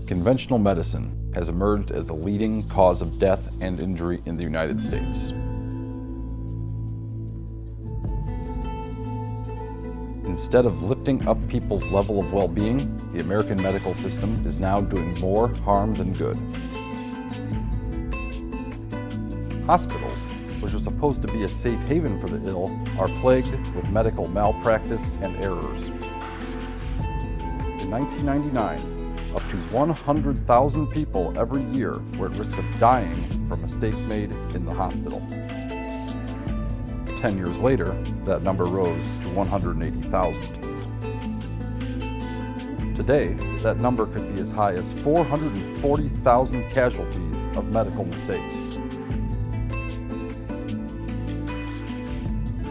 Conventional medicine has emerged as the leading cause of death and injury in the United States. Instead of lifting up people's level of well-being, the American medical system is now doing more harm than good. Hospitals, which are supposed to be a safe haven for the ill, are plagued with medical malpractice and errors. In 1999, up to 100,000 people every year were at risk of dying from mistakes made in the hospital. 10 years later, that number rose to 180,000. Today, that number could be as high as 440,000 casualties of medical mistakes.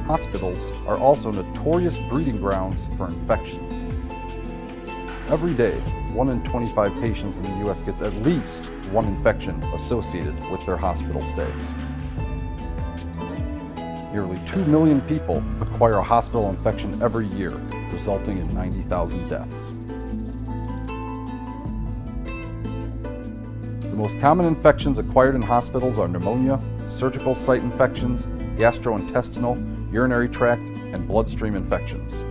Hospitals are also notorious breeding grounds for infections. Every day, 1 in 25 patients in the U.S. gets at least one infection associated with their hospital stay. Nearly 2 million people acquire a hospital infection every year, resulting in 90,000 deaths. The most common infections acquired in hospitals are pneumonia, surgical site infections, gastrointestinal, urinary tract, and bloodstream infections.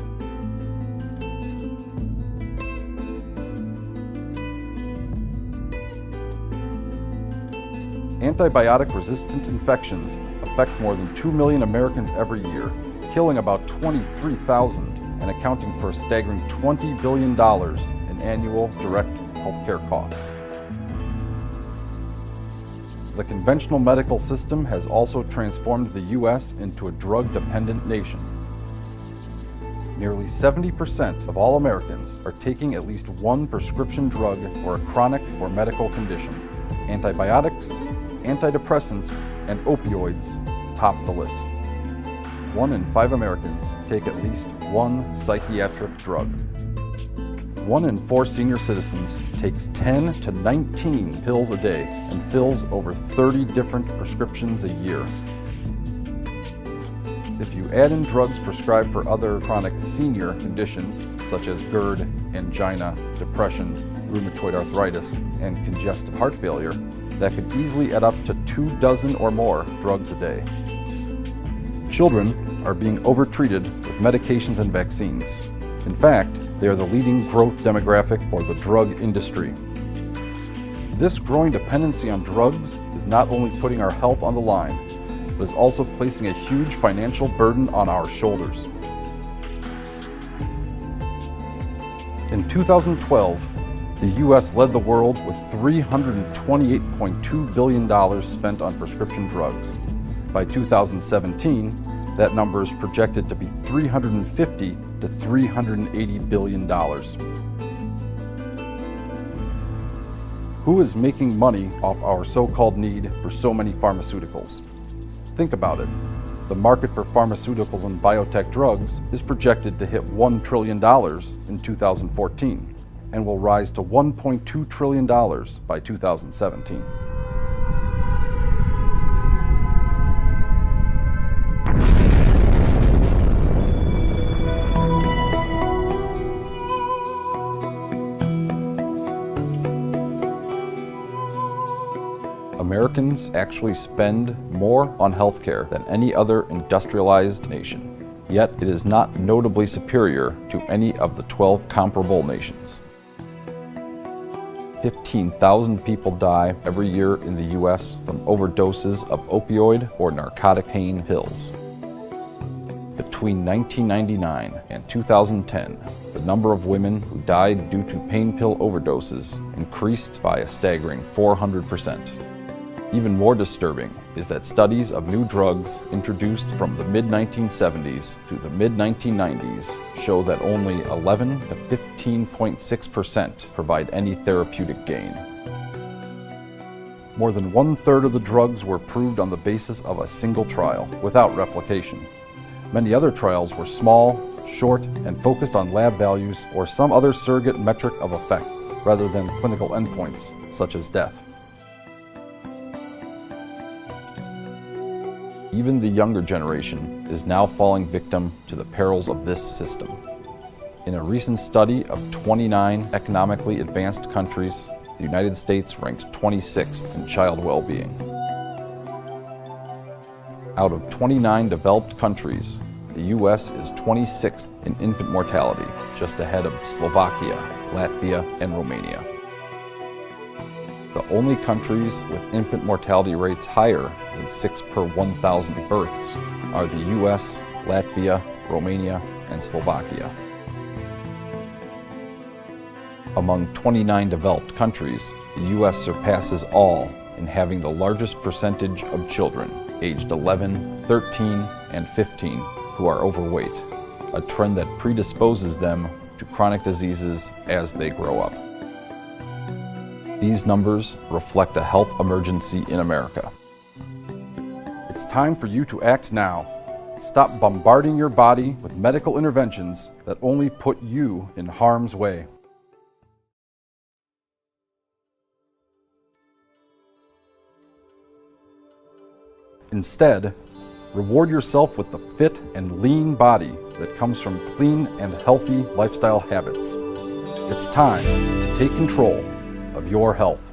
Antibiotic-resistant infections affect more than 2 million Americans every year, killing about 23,000 and accounting for a staggering $20 billion in annual direct healthcare costs. The conventional medical system has also transformed the U.S. into a drug-dependent nation. Nearly 70% of all Americans are taking at least one prescription drug for a chronic or medical condition. Antibiotics, antidepressants, and opioids top the list. 1 in 5 Americans take at least one psychiatric drug. 1 in 4 senior citizens takes 10 to 19 pills a day and fills over 30 different prescriptions a year. If you add in drugs prescribed for other chronic senior conditions, such as GERD, angina, depression, rheumatoid arthritis, and congestive heart failure, that could easily add up to 24 or more drugs a day. Children are being overtreated with medications and vaccines. In fact, they are the leading growth demographic for the drug industry. This growing dependency on drugs is not only putting our health on the line, but is also placing a huge financial burden on our shoulders. In 2012, the U.S. led the world with $328.2 billion spent on prescription drugs. By 2017, that number is projected to be $350 to $380 billion. Who is making money off our so-called need for so many pharmaceuticals? Think about it. The market for pharmaceuticals and biotech drugs is projected to hit $1 trillion in 2014 and will rise to $1.2 trillion by 2017. Americans actually spend more on healthcare than any other industrialized nation, yet it is not notably superior to any of the 12 comparable nations. 15,000 people die every year in the U.S. from overdoses of opioid or narcotic pain pills. Between 1999 and 2010, the number of women who died due to pain pill overdoses increased by a staggering 400%. Even more disturbing is that studies of new drugs introduced from the mid-1970s through the mid-1990s show that only 11 to 15.6% provide any therapeutic gain. More than 1/3 of the drugs were approved on the basis of a single trial, without replication. Many other trials were small, short, and focused on lab values or some other surrogate metric of effect, rather than clinical endpoints, such as death. Even the younger generation is now falling victim to the perils of this system. In a recent study of 29 economically advanced countries, the United States ranked 26th in child well-being. Out of 29 developed countries, the U.S. is 26th in infant mortality, just ahead of Slovakia, Latvia, and Romania. The only countries with infant mortality rates higher than 6 per 1,000 births are the U.S., Latvia, Romania, and Slovakia. Among 29 developed countries, the U.S. surpasses all in having the largest percentage of children aged 11, 13, and 15 who are overweight, a trend that predisposes them to chronic diseases as they grow up. These numbers reflect a health emergency in America. It's time for you to act now. Stop bombarding your body with medical interventions that only put you in harm's way. Instead, reward yourself with the fit and lean body that comes from clean and healthy lifestyle habits. It's time to take control of your health.